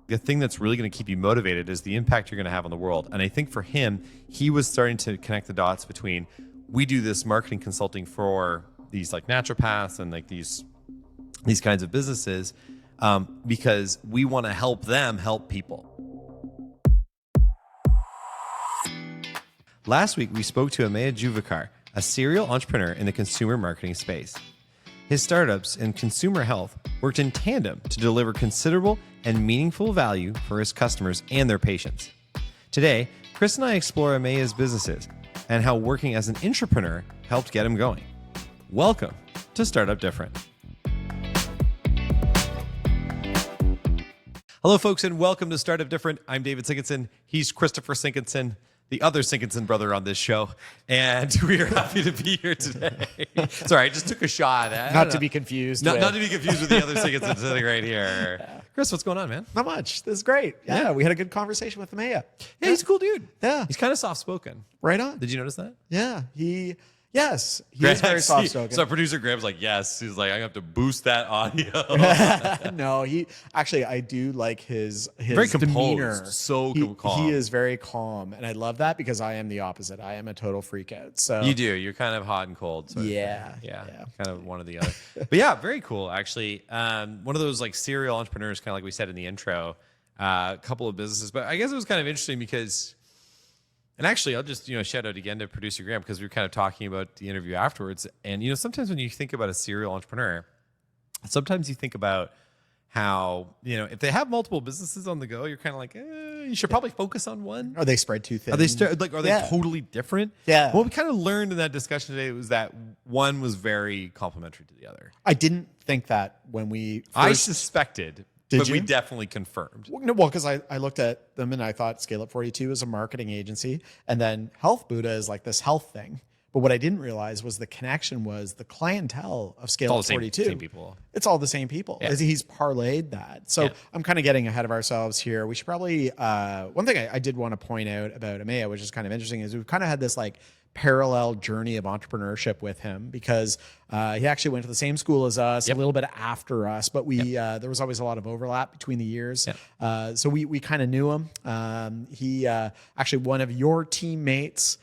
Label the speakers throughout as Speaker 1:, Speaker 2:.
Speaker 1: The thing that's really going to keep you motivated is the impact you're going to have on the world. And I think for him, he was starting to connect the dots between, we do this marketing consulting for these like naturopaths and like these kinds of businesses because we want to help them help people. Last week, we spoke to Ameya Juvekar, a serial entrepreneur in the consumer marketing space. His startups in consumer health worked in tandem to deliver considerable and meaningful value for his customers and their patients. Today, Chris and I explore Ameya's businesses and how working as an intrapreneur helped get him going. Welcome to Startup Different. Hello, folks, and welcome to Startup Different. I'm David Sinkinson. He's Christopher Sinkinson, the other Sinkinson brother on this show, and we are happy to be here today. Sorry, I just took a shot.
Speaker 2: Not to be confused.
Speaker 1: Not to be confused with the other Sinkinson sitting right here. Yeah. Chris, what's going on, man?
Speaker 2: Not much. This is great. Yeah, we had a good conversation with Amaya.
Speaker 1: Yeah, he's a cool dude.
Speaker 2: Yeah.
Speaker 1: He's kind of soft-spoken.
Speaker 2: Right on.
Speaker 1: Did you notice that?
Speaker 2: Yeah, Yes, he is very soft-spoken.
Speaker 1: So producer Graham's like, yes. He's like, I have to boost that audio.
Speaker 2: No, I do like his
Speaker 1: very
Speaker 2: demeanor.
Speaker 1: Composed, so calm.
Speaker 2: He is very calm, and I love that because I am the opposite. I am a total freak out. So
Speaker 1: you do. You're kind of hot and cold.
Speaker 2: Yeah,
Speaker 1: kind of one or the other. But yeah, very cool, actually. One of those like serial entrepreneurs, kind of like we said in the intro, a couple of businesses. But I guess it was kind of interesting because... And actually, I'll just shout out again to producer Graham because we were kind of talking about the interview afterwards. And sometimes when you think about a serial entrepreneur, sometimes you think about how if they have multiple businesses on the go, you're kind of like, you should probably focus on one.
Speaker 2: Are they spread too thin?
Speaker 1: Are they totally different?
Speaker 2: Yeah.
Speaker 1: What we kind of learned in that discussion today was that one was very complementary to the other.
Speaker 2: I didn't think that when we first...
Speaker 1: I suspected.
Speaker 2: Did you?
Speaker 1: We definitely confirmed.
Speaker 2: Well, because I looked at them and I thought Scale Up 42 is a marketing agency, and then Health Buddha is like this health thing. But what I didn't realize was the connection was the clientele of Scale Up 42.
Speaker 1: Same people.
Speaker 2: It's all the same people. Yeah. He's parlayed that. So I'm kind of getting ahead of ourselves here. We should probably one thing I did want to point out about Amaya, which is kind of interesting, is we've kind of had this like parallel journey of entrepreneurship with him because he actually went to the same school as us, a little bit after us, but we there was always a lot of overlap between the years. So we kind of knew him. He actually one of your teammates.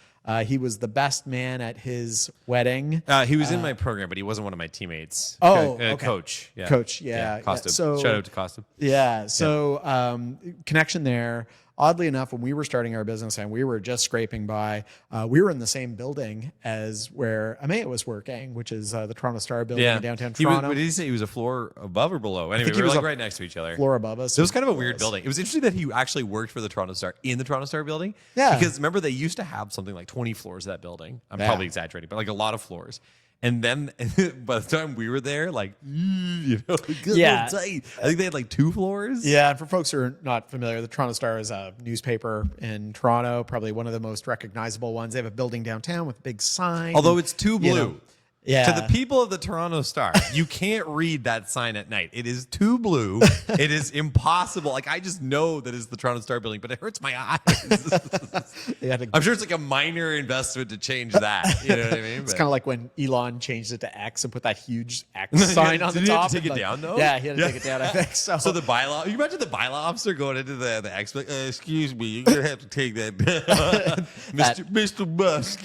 Speaker 2: He was the best man at his wedding.
Speaker 1: He was in my program, but he wasn't one of my teammates.
Speaker 2: Okay.
Speaker 1: Coach. Yeah.
Speaker 2: Coach, yeah.
Speaker 1: Costume.
Speaker 2: So,
Speaker 1: shout out to Costume.
Speaker 2: Yeah. So connection there. Oddly enough, when we were starting our business and we were just scraping by, we were in the same building as where Amaya was working, which is the Toronto Star building in downtown Toronto.
Speaker 1: What did he say? He was a floor above or below? Anyway, we were like right next to each other.
Speaker 2: Floor above us.
Speaker 1: It was kind of a weird building. It was interesting that he actually worked for the Toronto Star in the Toronto Star building.
Speaker 2: Yeah.
Speaker 1: Because remember, they used to have something like 20 floors of that building. I'm probably exaggerating, but like a lot of floors. And then by the time we were there, like, tight. I think they had like 2 floors.
Speaker 2: Yeah. And for folks who are not familiar, the Toronto Star is a newspaper in Toronto, probably one of the most recognizable ones. They have a building downtown with a big sign.
Speaker 1: Although it's too blue.
Speaker 2: Yeah.
Speaker 1: To the people of the Toronto Star, you can't read that sign at night. It is too blue. It is impossible. Like, I just know that it's the Toronto Star building, but it hurts my eyes. I'm sure it's like a minor investment to change that. You know what I mean?
Speaker 2: It's kind of like when Elon changed it to X and put that huge X sign on the top.
Speaker 1: Did he have to take it down, though?
Speaker 2: Yeah, he had to take it down, I think. So
Speaker 1: the bylaw, you imagine the bylaw officer going into the X, like, excuse me, you're going to have to take that down. Mr. Musk.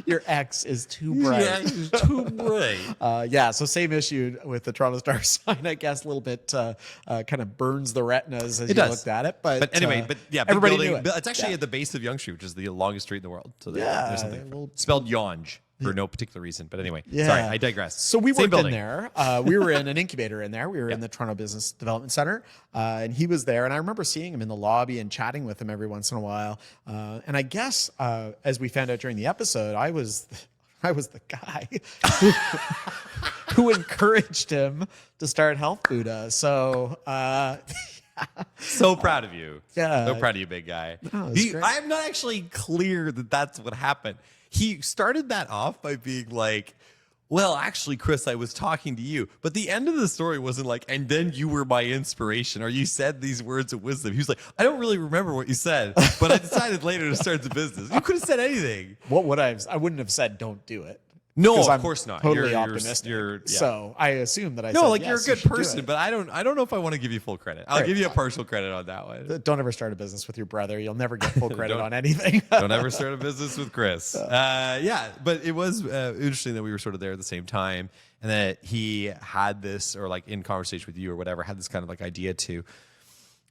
Speaker 2: Your X is too bright.
Speaker 1: Yeah, it's too bright.
Speaker 2: So same issue with the Toronto Star sign, I guess, a little bit kind of burns the retinas as you looked at it. But
Speaker 1: anyway,
Speaker 2: everybody knew it.
Speaker 1: It's actually at the base of Yonge Street, which is the longest street in the world. So there's something spelled Yonge for no particular reason. But anyway, sorry, I digress.
Speaker 2: So we worked in there. We were in an incubator in there. We were in the Toronto Business Development Center, and he was there. And I remember seeing him in the lobby and chatting with him every once in a while. And I guess, as we found out during the episode, I was the guy who encouraged him to start Health Buddha. So,
Speaker 1: so proud of you.
Speaker 2: Yeah.
Speaker 1: So proud of you, big guy.
Speaker 2: No,
Speaker 1: I'm not actually clear that that's what happened. He started that off by being like, well, actually, Chris, I was talking to you. But the end of the story wasn't like, and then you were my inspiration, or you said these words of wisdom. He was like, I don't really remember what you said, but I decided later to start the business. You could have said anything.
Speaker 2: What would I wouldn't have said, don't do it.
Speaker 1: No,
Speaker 2: 'Cause
Speaker 1: of
Speaker 2: I'm
Speaker 1: course not.
Speaker 2: Totally optimistic.
Speaker 1: Yeah.
Speaker 2: So I assume that I
Speaker 1: No,
Speaker 2: said,
Speaker 1: like
Speaker 2: yes,
Speaker 1: you're a
Speaker 2: you
Speaker 1: good
Speaker 2: should do
Speaker 1: person,
Speaker 2: it.
Speaker 1: but I don't know if I want to give you full credit. I'll give you a partial credit on that one.
Speaker 2: Don't ever start a business with your brother. You'll never get full credit on anything.
Speaker 1: Don't ever start a business with Chris. Yeah, but it was interesting that we were sort of there at the same time, and that he had this, or like in conversation with you or whatever, had this kind of like idea to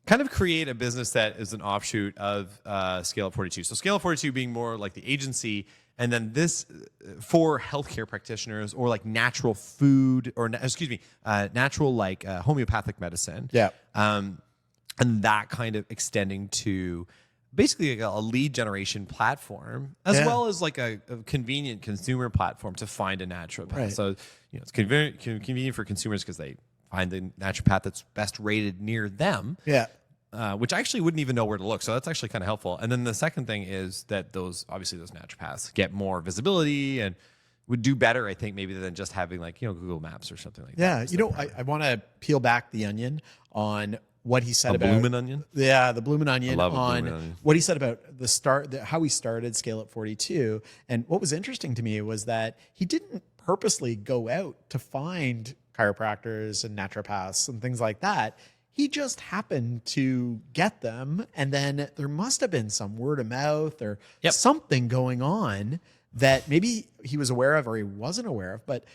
Speaker 1: kind of create a business that is an offshoot of Scale Up 42. So Scale Up 42 being more like the agency, and then this for healthcare practitioners or like natural food, or natural like homeopathic medicine.
Speaker 2: Yeah.
Speaker 1: And that kind of extending to basically like a lead generation platform, as well as like a convenient consumer platform to find a naturopath.
Speaker 2: Right.
Speaker 1: So it's convenient for consumers because they find the naturopath that's best rated near them.
Speaker 2: Yeah.
Speaker 1: Which I actually wouldn't even know where to look. So that's actually kind of helpful. And then the second thing is that those naturopaths get more visibility and would do better, I think, maybe than just having like, Google Maps or something like that.
Speaker 2: Yeah. I want to peel back the onion on what he said about
Speaker 1: Bloomin' Onion.
Speaker 2: Yeah, the Bloomin' Onion
Speaker 1: I love
Speaker 2: on
Speaker 1: Bloomin' Onion.
Speaker 2: what he said about the start, how he started Scale Up 42. And what was interesting to me was that he didn't purposely go out to find chiropractors and naturopaths and things like that. He just happened to get them, and then there must have been some word of mouth or something going on that maybe he was aware of or he wasn't aware of, but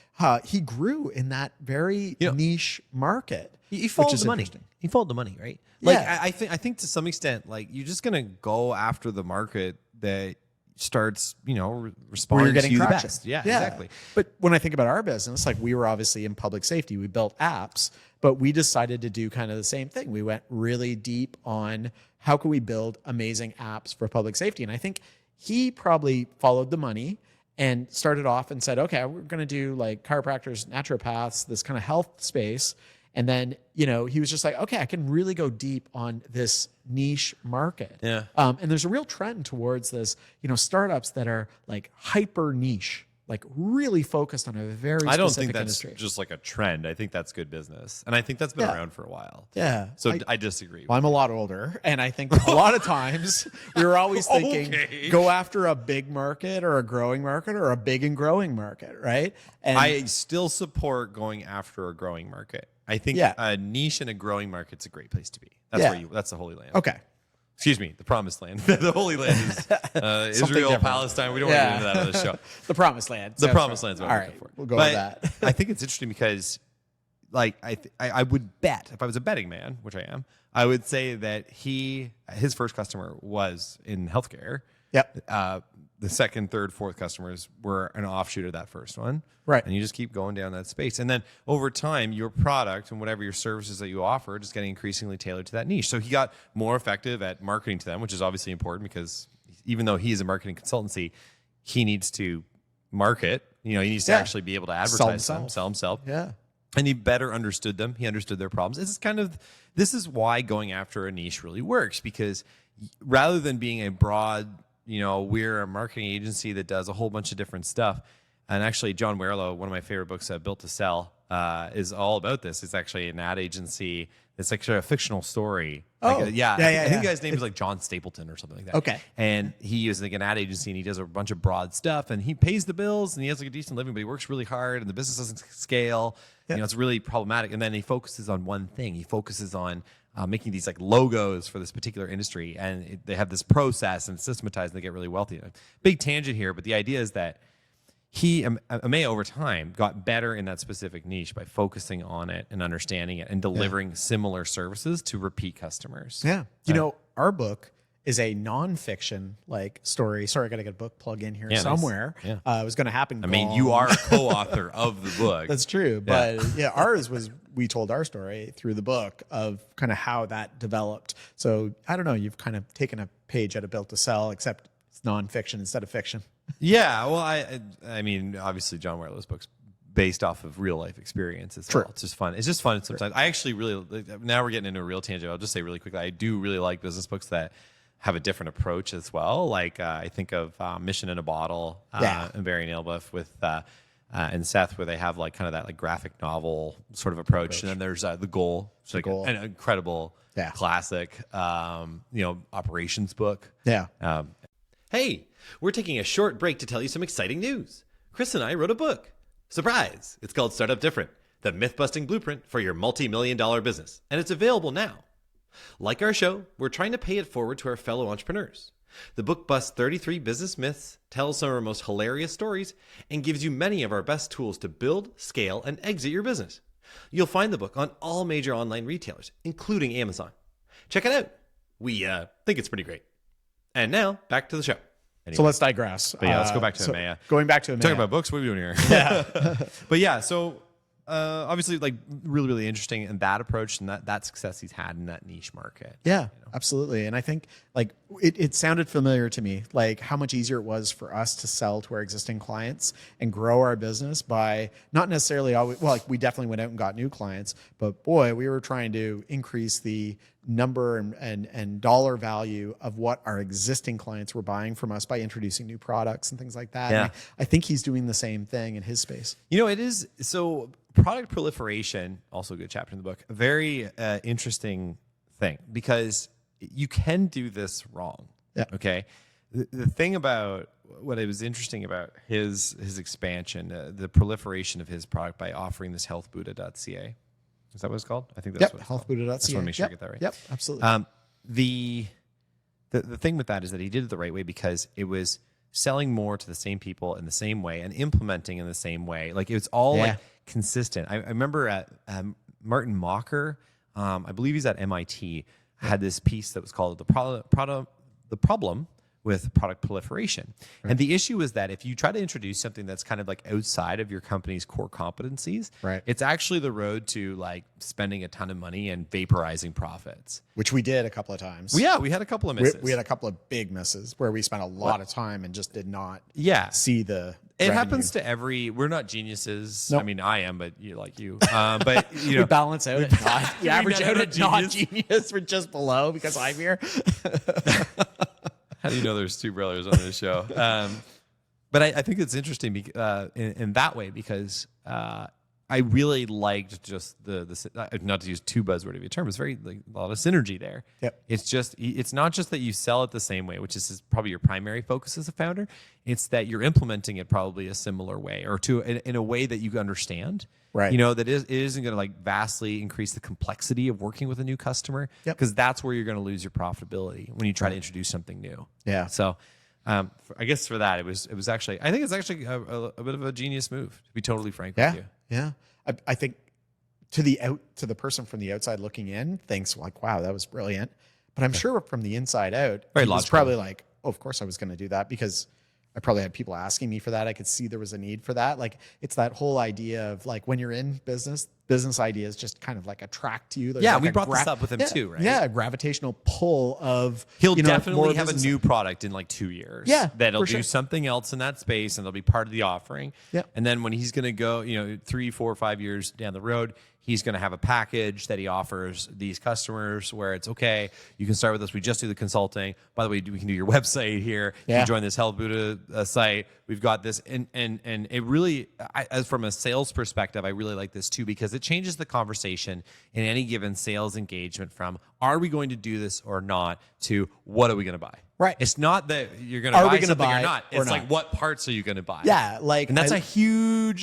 Speaker 2: he grew in that very niche market.
Speaker 1: He followed the money. He followed the money, right? Like
Speaker 2: Yeah.
Speaker 1: I think to some extent, like you're just gonna go after the market that starts, responding to you the best. Yeah, exactly.
Speaker 2: But when I think about our business, like we were obviously in public safety, we built apps, but we decided to do kind of the same thing. We went really deep on how can we build amazing apps for public safety. And I think he probably followed the money and started off and said, okay, we're going to do like chiropractors, naturopaths, this kind of health space. And then, he was just like, okay, I can really go deep on this niche market.
Speaker 1: Yeah.
Speaker 2: And there's a real trend towards this, startups that are like hyper niche, like really focused on a very specific
Speaker 1: I don't think that's
Speaker 2: industry.
Speaker 1: just like a trend. I think that's good business. And I think that's been around for a while.
Speaker 2: Yeah.
Speaker 1: So I disagree.
Speaker 2: Well, I'm a lot older, and I think a lot of times we were always thinking, go after a big market or a growing market or a big and growing market, right? And
Speaker 1: I still support going after a growing market. I think a niche and a growing market's a great place to be. That's the Holy Land.
Speaker 2: Okay.
Speaker 1: Excuse me, the Promised Land. The Holy Land is Israel,
Speaker 2: different.
Speaker 1: Palestine. We don't want to get into that on the show.
Speaker 2: The Promised Land.
Speaker 1: The Promised Land's what
Speaker 2: All
Speaker 1: I'm
Speaker 2: right,
Speaker 1: looking for.
Speaker 2: we'll go with that.
Speaker 1: I think it's interesting because, like, I would bet, if I was a betting man, which I am, I would say that his first customer was in healthcare.
Speaker 2: Yep.
Speaker 1: The second, third, fourth customers were an offshoot of that first one.
Speaker 2: Right.
Speaker 1: And you just keep going down that space. And then over time, your product and whatever your services that you offer are just getting increasingly tailored to that niche. So he got more effective at marketing to them, which is obviously important because even though he is a marketing consultancy, he needs to market. He needs to actually be able to advertise sell himself.
Speaker 2: Yeah.
Speaker 1: And he better understood them. He understood their problems. This is why going after a niche really works, because rather than being a broad, we're a marketing agency that does a whole bunch of different stuff. And actually, John Werlow, one of my favorite books, Built to Sell, is all about this. It's actually an ad agency. It's actually a fictional story. I think the guy's name is like John Stapleton or something like that.
Speaker 2: Okay.
Speaker 1: And he is like an ad agency, and he does a bunch of broad stuff, and he pays the bills, and he has like a decent living, but he works really hard, and the business doesn't scale. Yeah. It's really problematic. And then he focuses on one thing. He focuses on making these like logos for this particular industry, and they have this process and systematized, and they get really wealthy. Big tangent here, but the idea is that Amaya over time got better in that specific niche by focusing on it and understanding it and delivering similar services to repeat customers.
Speaker 2: Yeah. Our book is a nonfiction like story. Sorry, I got to get a book plug in here somewhere.
Speaker 1: Nice. Yeah.
Speaker 2: It was going to happen.
Speaker 1: I mean, you are a co-author of the book.
Speaker 2: That's true. But ours was, we told our story through the book of kind of how that developed. So I don't know, you've kind of taken a page out of Built to Sell, except it's nonfiction instead of fiction.
Speaker 1: Yeah, well, I mean, obviously, John Werlow's book's based off of real life experiences. Well. It's just fun. It's just fun sometimes. I actually really, now we're getting into a real tangent. I'll just say really quickly, I do really like business books that have a different approach as well. Like I think of Mission in a Bottle and Barry Nailbuff with and Seth, where they have like kind of that like graphic novel sort of approach. And then there's The Goal, which is like an incredible classic, operations book.
Speaker 2: Yeah.
Speaker 1: Hey, we're taking a short break to tell you some exciting news.
Speaker 3: Chris and I wrote a book. Surprise! It's called Startup Different, the myth-busting blueprint for your multi-million-dollar business, and it's available now. Like our show, we're trying to pay it forward to our fellow entrepreneurs. The book busts 33 business myths, tells some of our most hilarious stories, and gives you many of our best tools to build, scale, and exit your business. You'll find the book on all major online retailers, including Amazon. Check it out. We think it's pretty great. And now, back to the show.
Speaker 2: So let's digress.
Speaker 1: But yeah, let's go back to Amaya.
Speaker 2: Going back to Amaya.
Speaker 1: Talking about books, what are we doing here?
Speaker 2: Yeah.
Speaker 1: But yeah, so obviously, like really, really interesting in that approach and that success he's had in that niche market.
Speaker 2: Yeah, absolutely. And I think like it sounded familiar to me, like how much easier it was for us to sell to our existing clients and grow our business by not necessarily always, well, like we definitely went out and got new clients, but boy, we were trying to increase the number and dollar value of what our existing clients were buying from us by introducing new products and things like that.
Speaker 1: Yeah.
Speaker 2: And I think he's doing the same thing in his space.
Speaker 1: You know, it is so product proliferation, also a good chapter in the book, a very interesting thing because you can do this wrong.
Speaker 2: Yeah.
Speaker 1: Okay. The thing about what it was interesting about his expansion, the proliferation of his product by offering this healthbuddha.ca. Is that what it's called? I think that's what it's called.
Speaker 2: Healthbuddha.ca.
Speaker 1: I just want to make sure I get that right.
Speaker 2: Yep, absolutely.
Speaker 1: The thing with that is that he did it the right way because it was selling more to the same people in the same way and implementing in the same way. Like it was all like consistent. I remember at Martin Mocker, I believe he's at MIT, had this piece that was called the problem with product proliferation. Right. And the issue is that if you try to introduce something that's kind of like outside of your company's core competencies,
Speaker 2: right,
Speaker 1: it's actually the road to like spending a ton of money and vaporizing profits.
Speaker 2: Which we did a couple of times.
Speaker 1: Well, yeah, we had a couple of misses.
Speaker 2: We had a couple of big misses where we spent a lot of time and just did not see the
Speaker 1: It
Speaker 2: revenue.
Speaker 1: happens to we're not geniuses.
Speaker 2: Nope.
Speaker 1: I mean, I am, but like you. But you know,
Speaker 2: we balance out at not, we average out at not genius. We're just below because I'm here.
Speaker 1: How do you know there's two brothers on this show? But I think it's interesting in that way because I really liked just the not to use too buzzword of a term. It's very like a lot of synergy there.
Speaker 2: Yep.
Speaker 1: It's not just that you sell it the same way, which is probably your primary focus as a founder. It's that you're implementing it probably a similar way or in a way that you understand.
Speaker 2: Right.
Speaker 1: You know, that it isn't going to like vastly increase the complexity of working with a new customer because that's where you're going to lose your profitability when you try to introduce something new.
Speaker 2: Yeah.
Speaker 1: So I guess for that, it was actually, I think it's actually a bit of a genius move, to be totally frank with you.
Speaker 2: Yeah. I think to the person from the outside looking in thinks like, wow, that was brilliant. But I'm sure from the inside out,
Speaker 1: Very
Speaker 2: it was
Speaker 1: logical.
Speaker 2: probably like, oh, of course I was going to do that because I probably had people asking me for that. I could see there was a need for that. Like it's that whole idea of like when you're in business ideas just kind of like attract you. There's like
Speaker 1: we brought this up with him too, right?
Speaker 2: Yeah, a gravitational pull of
Speaker 1: He'll
Speaker 2: more
Speaker 1: definitely have a
Speaker 2: business.
Speaker 1: new product in like 2 years.
Speaker 2: Yeah,
Speaker 1: that'll
Speaker 2: for
Speaker 1: do
Speaker 2: sure.
Speaker 1: something else in that space, and they'll be part of the offering.
Speaker 2: Yeah.
Speaker 1: And then when he's going to go, 3, 4, 5 years down the road, he's going to have a package that he offers these customers where it's okay. You can start with us. We just do the consulting. By the way, we can do your website here. You
Speaker 2: Yeah.
Speaker 1: can join this Health Buddha site. We've got this, and it really, as from a sales perspective, I really like this too because it changes the conversation in any given sales engagement from are we going to do this or not to what are we going to buy?
Speaker 2: Right.
Speaker 1: It's not that you're going to
Speaker 2: Are
Speaker 1: buy
Speaker 2: we gonna
Speaker 1: something
Speaker 2: buy
Speaker 1: or not.
Speaker 2: or
Speaker 1: It's like
Speaker 2: not?
Speaker 1: what parts are you going to buy?
Speaker 2: Yeah, like
Speaker 1: And that's a huge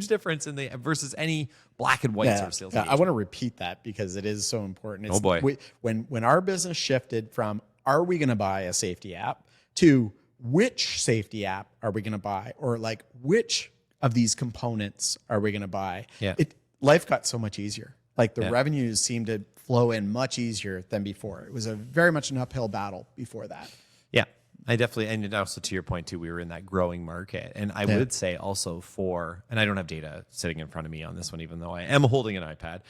Speaker 1: difference in the versus any black and white sort of sales.
Speaker 2: I want to repeat that because it is so important. It's,
Speaker 1: Oh, boy.
Speaker 2: When our business shifted from are we going to buy a safety app to which safety app are we going to buy or like which of these components are we going to buy?
Speaker 1: Yeah.
Speaker 2: Life got so much easier. Like the revenues seemed to flow in much easier than before. It was a very much an uphill battle before that.
Speaker 1: Yeah, I definitely, and also to your point too, we were in that growing market, and I would say also and I don't have data sitting in front of me on this one, even though I am holding an iPad.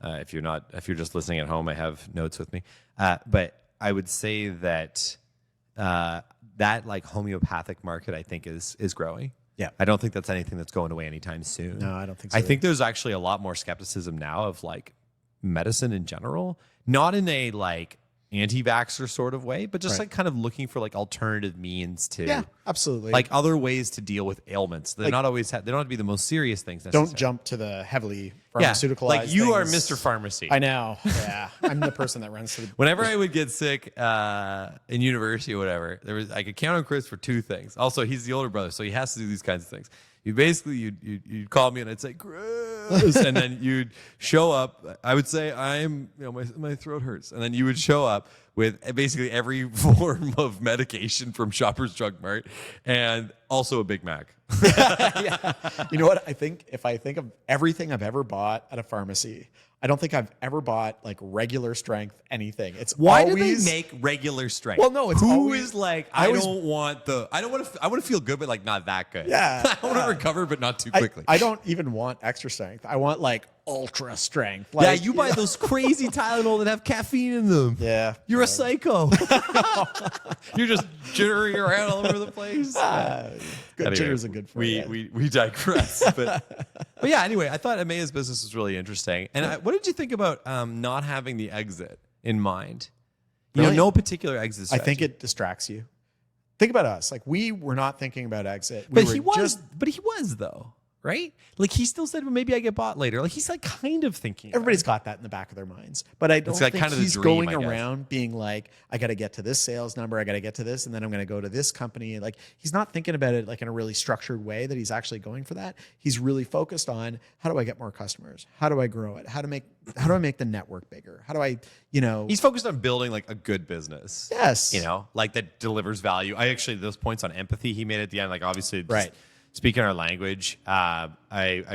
Speaker 1: If you're just listening at home, I have notes with me. But I would say that that like homeopathic market, I think is growing.
Speaker 2: Yeah.
Speaker 1: I don't think that's anything that's going away anytime soon.
Speaker 2: No, I don't think so.
Speaker 1: I think there's actually a lot more skepticism now of like medicine in general, not in a like anti-vaxxer sort of way, but just
Speaker 2: Right.
Speaker 1: like kind of looking for like alternative means to
Speaker 2: Yeah, absolutely.
Speaker 1: like other ways to deal with ailments. They're not always they don't have to be the most serious things necessarily.
Speaker 2: don't jump to the heavily
Speaker 1: Yeah,
Speaker 2: pharmaceuticalized
Speaker 1: like you are
Speaker 2: things.
Speaker 1: Mr. Pharmacy.
Speaker 2: I know. Yeah. I'm the person that runs to the
Speaker 1: Whenever I would get sick in university or whatever, there was I could count on Chris for two things. Also, he's the older brother, so he has to do these kinds of things. You'd call me and I'd say Chris, and then you'd show up. I would say my throat hurts, and then you would show up with basically every form of medication from Shoppers Drug Mart, and also a Big Mac.
Speaker 2: Yeah. You know what? I think if I think of everything I've ever bought at a pharmacy, I don't think I've ever bought like regular strength anything. It's
Speaker 1: Why
Speaker 2: always,
Speaker 1: do they make regular strength?
Speaker 2: Well, no, it's
Speaker 1: who
Speaker 2: always-
Speaker 1: is like
Speaker 2: I
Speaker 1: I
Speaker 2: always-
Speaker 1: don't want to feel good, but like not that good.
Speaker 2: Yeah,
Speaker 1: I want to recover, but not too quickly.
Speaker 2: I don't even want extra strength. I want like ultra strength.
Speaker 1: Yeah,
Speaker 2: Like,
Speaker 1: you buy those crazy Tylenol that have caffeine in them.
Speaker 2: Yeah.
Speaker 1: You're a psycho. You're just jittering around all over the place.
Speaker 2: Good
Speaker 1: Anyway,
Speaker 2: jitters are good for you.
Speaker 1: we digress. But yeah, anyway, I thought Ameya's business was really interesting. And what did you think about not having the exit in mind? You
Speaker 2: Really?
Speaker 1: know, no particular exit
Speaker 2: I
Speaker 1: strategy.
Speaker 2: think it distracts you. Think about us. Like we were not thinking about exit.
Speaker 1: But
Speaker 2: We
Speaker 1: he
Speaker 2: were
Speaker 1: was, though, right? Like he still said, well, maybe I get bought later. Like he's like kind of thinking. about
Speaker 2: Everybody's
Speaker 1: it.
Speaker 2: got that in the back of their minds, but I don't
Speaker 1: like
Speaker 2: think
Speaker 1: kind of the
Speaker 2: he's
Speaker 1: dream,
Speaker 2: going
Speaker 1: I guess.
Speaker 2: around being like, I got to get to this sales number, I got to get to this, and then I'm going to go to this company. Like he's not thinking about it like in a really structured way that he's actually going for that. He's really focused on how do I get more customers? How do I grow it? How do I make the network bigger? How do I,
Speaker 1: He's focused on building like a good business.
Speaker 2: Yes.
Speaker 1: Like that delivers value. I actually, those points on empathy he made at the end, like obviously, just
Speaker 2: Right.
Speaker 1: speaking our language, I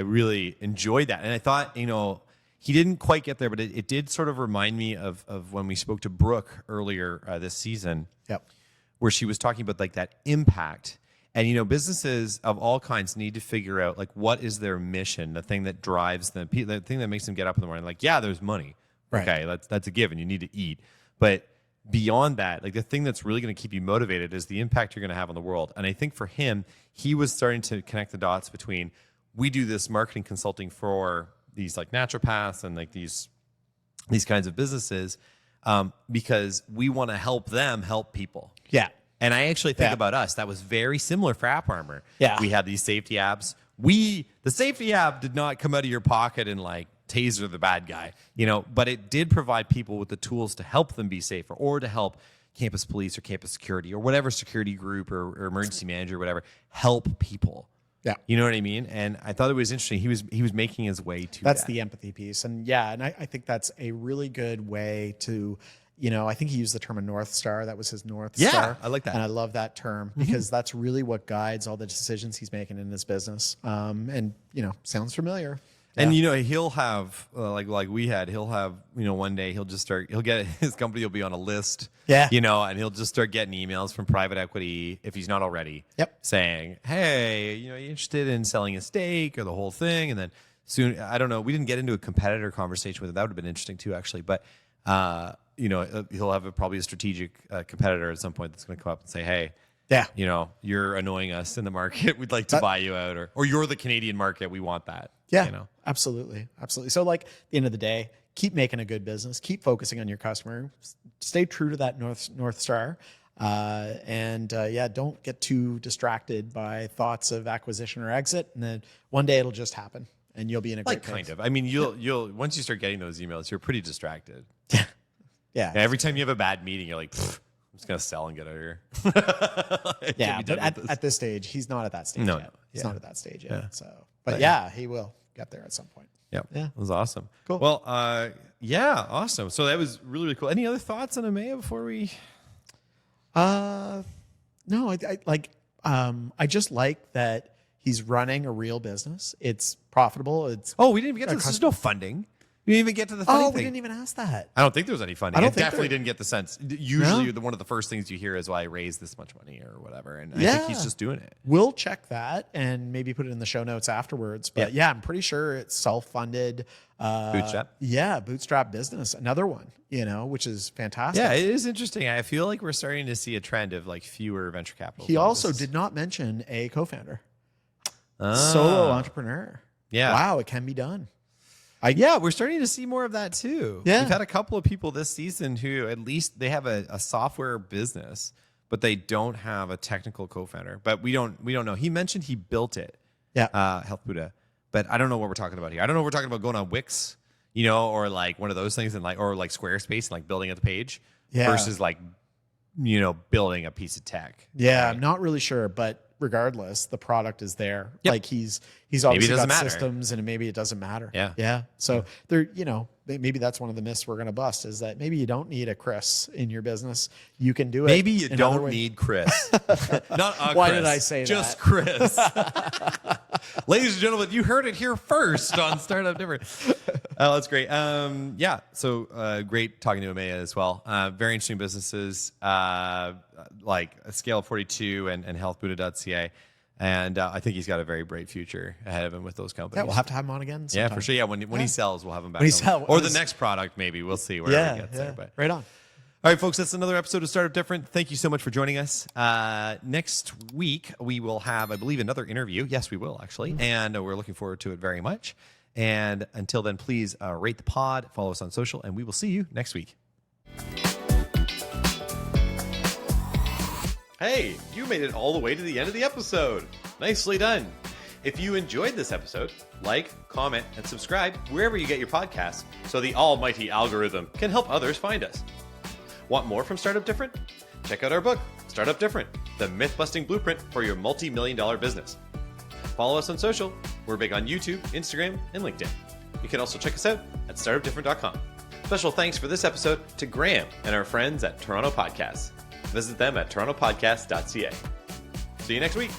Speaker 1: really enjoyed that. And I thought, he didn't quite get there, but it did sort of remind me of when we spoke to Brooke earlier this season,
Speaker 2: Yep.
Speaker 1: where she was talking about like that impact. And businesses of all kinds need to figure out like what is their mission, the thing that drives them, the thing that makes them get up in the morning. Like, yeah, there's money.
Speaker 2: Right.
Speaker 1: Okay, that's a given. You need to eat, but beyond that, like the thing that's really going to keep you motivated is the impact you're going to have on the world. And I think for him, he was starting to connect the dots between we do this marketing consulting for these like naturopaths and like these kinds of businesses because we want to help them help people.
Speaker 2: Yeah.
Speaker 1: And I actually think
Speaker 2: Yeah.
Speaker 1: about us. That was very similar for App Armor.
Speaker 2: Yeah.
Speaker 1: We had these safety apps. The safety app did not come out of your pocket and like taser the bad guy, but it did provide people with the tools to help them be safer or to help campus police or campus security or whatever security group or emergency manager or whatever help people.
Speaker 2: Yeah.
Speaker 1: You know what I mean? And I thought it was interesting. He was making his way to
Speaker 2: That's
Speaker 1: that.
Speaker 2: the empathy piece. And I think that's a really good way to, I think he used the term a North Star. That was his North Star.
Speaker 1: I like that.
Speaker 2: And I love that term because that's really what guides all the decisions he's making in his business. And, sounds familiar.
Speaker 1: And he'll have like we had. He'll have one day he'll get his company will be on a list.
Speaker 2: Yeah.
Speaker 1: And he'll just start getting emails from private equity if he's not already.
Speaker 2: Yep.
Speaker 1: Saying, hey, you interested in selling a stake or the whole thing? And then soon, I don't know. We didn't get into a competitor conversation with it. That would have been interesting too, actually. But he'll have probably a strategic competitor at some point that's going to come up and say, hey.
Speaker 2: Yeah.
Speaker 1: You're annoying us in the market. We'd like to buy you out, or you're the Canadian market. We want that.
Speaker 2: Yeah. Absolutely. Absolutely. So like at the end of the day, keep making a good business, keep focusing on your customer, stay true to that North Star. Don't get too distracted by thoughts of acquisition or exit. And then one day it'll just happen and you'll be in a great place.
Speaker 1: Kind of. I mean, you'll once you start getting those emails, you're pretty distracted.
Speaker 2: Yeah.
Speaker 1: Every time you have a bad meeting, you're like, I'm just gonna sell and get out of here.
Speaker 2: Yeah. But at this stage, he's not at that stage yet. He's not at that stage yet.
Speaker 1: Yeah.
Speaker 2: So, but he will get there at some point.
Speaker 1: Yep.
Speaker 2: Yeah.
Speaker 1: It was awesome.
Speaker 2: Cool.
Speaker 1: Well, awesome. So that was really, really cool. Any other thoughts on Ameya before we?
Speaker 2: No, I just like that he's running a real business. It's profitable.
Speaker 1: We didn't even get to this. There's no funding. We didn't even get to the funding thing.
Speaker 2: We didn't even ask that.
Speaker 1: I don't think there was any funding.
Speaker 2: I don't
Speaker 1: I
Speaker 2: think
Speaker 1: definitely
Speaker 2: there-
Speaker 1: didn't get the sense. Usually, one of the first things you hear is, "Well, I raised this much money" or whatever, and I think he's just doing it.
Speaker 2: We'll check that and maybe put it in the show notes afterwards. But I'm pretty sure it's self-funded.
Speaker 1: Bootstrap.
Speaker 2: Yeah, bootstrap business. Another one, which is fantastic.
Speaker 1: Yeah, it is interesting. I feel like we're starting to see a trend of like fewer venture capital.
Speaker 2: He
Speaker 1: funds.
Speaker 2: also did not mention a co-founder, solo entrepreneur.
Speaker 1: Yeah.
Speaker 2: Wow, it can be done.
Speaker 1: Yeah, we're starting to see more of that too.
Speaker 2: Yeah.
Speaker 1: We've had a couple of people this season who at least they have a software business, but they don't have a technical co-founder. But we don't know. He mentioned he built it.
Speaker 2: Yeah.
Speaker 1: Health Buddha. But I don't know what we're talking about here. I don't know if we're talking about going on Wix, or like one of those things, and or like Squarespace and like building a page versus like building a piece of tech.
Speaker 2: Yeah,
Speaker 1: right?
Speaker 2: I'm not really sure, but regardless, the product is there.
Speaker 1: Yep.
Speaker 2: Like he's obviously got
Speaker 1: matter.
Speaker 2: systems, and maybe it doesn't matter.
Speaker 1: Yeah.
Speaker 2: So there, maybe that's one of the myths we're going to bust, is that maybe you don't need a Chris in your business. You can do it.
Speaker 1: Maybe you
Speaker 2: in
Speaker 1: don't
Speaker 2: other ways.
Speaker 1: need Chris. Not a
Speaker 2: Why
Speaker 1: Chris,
Speaker 2: did I say
Speaker 1: just
Speaker 2: that?
Speaker 1: Chris. Ladies and gentlemen, you heard it here first on Startup Different. Oh, that's great. So great talking to Amaya as well. Very interesting businesses like Scale 42 and healthbuddha.ca. And I think he's got a very bright future ahead of him with those companies.
Speaker 2: Yeah, we'll have to have him on again sometime.
Speaker 1: Yeah, for sure. Yeah, when he sells, we'll have him back.
Speaker 2: When he
Speaker 1: on.
Speaker 2: sells,
Speaker 1: Or the next product, maybe. We'll see where he gets there. But
Speaker 2: right on.
Speaker 1: all right, folks, that's another episode of Startup Different. Thank you so much for joining us. Next week, we will have, I believe, another interview. Yes, we will, actually. And we're looking forward to it very much. And until then, please rate the pod, follow us on social, and we will see you next week.
Speaker 3: Hey, you made it all the way to the end of the episode. Nicely done. If you enjoyed this episode, like, comment, and subscribe wherever you get your podcasts so the almighty algorithm can help others find us. Want more from Startup Different? Check out our book, Startup Different, the myth-busting blueprint for your multi-million-dollar business. Follow us on social. We're big on YouTube, Instagram, and LinkedIn. You can also check us out at startupdifferent.com. Special thanks for this episode to Graham and our friends at Toronto Podcasts. Visit them at torontopodcast.ca. See you next week.